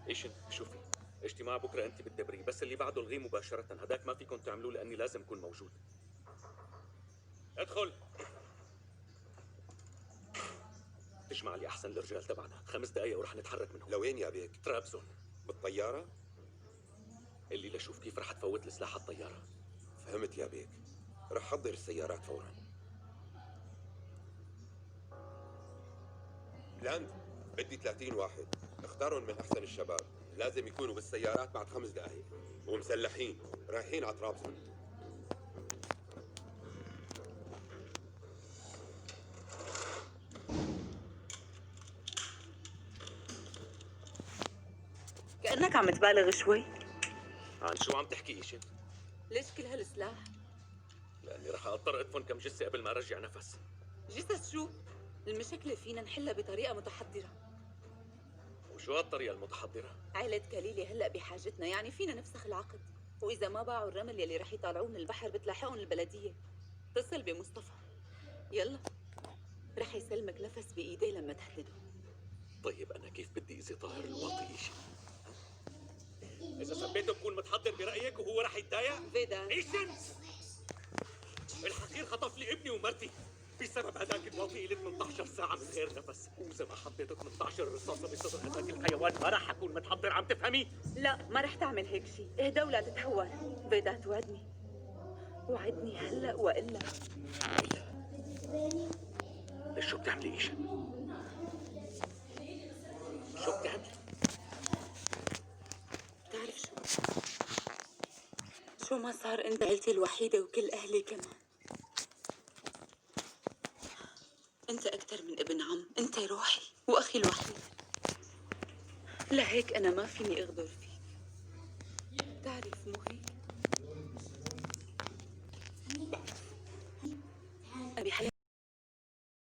ايش شوفي، اجتماع بكره انت بتدبريه، بس اللي بعده الغيه مباشره، هداك ما فيكم تعملوه لاني لازم اكون موجود. ادخل. تجمع لي احسن الرجال تبعنا، 5 دقايق ورح نتحرك من هون. لوين يا بيك؟ طرابزون. بالطيارة؟ اللي لشوف كيف رح تفوت السلاح على الطياره. فهمت يا بيك، رح حضر السيارات فورا. لاند، بدي 30 واحد، اختارهم من احسن الشباب، لازم يكونوا بالسيارات بعد 5 دقائق ومسلحين، رايحين على طرابزون. كأنك عم تبالغ شوي. عن شو عم تحكي ايش؟ ليش كل هالسلاح؟ لاني رح اضطر ادفن كم جثه قبل ما ارجع نفس. جثث شو؟ المشكلة فينا نحلها بطريقة متحضرة. وشو هالطريقه المتحضره؟ عائلة كليلي هلأ بحاجتنا، يعني فينا نفسخ العقد، وإذا ما باعوا الرمل يلي رح يطالعوه من البحر بتلاحقهم البلدية. اتصل بمصطفى. يلا، رح يسلمك نفس بإيديه لما تهدده. طيب انا كيف بدي اذا طاهر الواطي ايش؟ اذا سبيته بكون متحضر برايك وهو رح يتضايق؟ فيدا، ايشن! الحقير خطف لي ابني ومرتي بسبب هداك الواطي. لي 18 ساعة من غير نفس، وإذا ما حطيت 18 رصاصة بصدر هداك الحيوان ما رح أكون متحضر، عم تفهمي؟ لا ما رح تعمل هيك شيء، اهدى ولا تتهور. فيدا توعدني، وعدني هلأ وإلا. ليش شو بتعملي ايشن؟ شو بتعملي؟ بتعرف شو ما صار، انت عيلتي الوحيدة وكل اهلي كمان. انت اكتر من ابن عم، انت روحي واخي الوحيد. لهيك انا ما فيني اغدر فيك، بتعرف مو هيك؟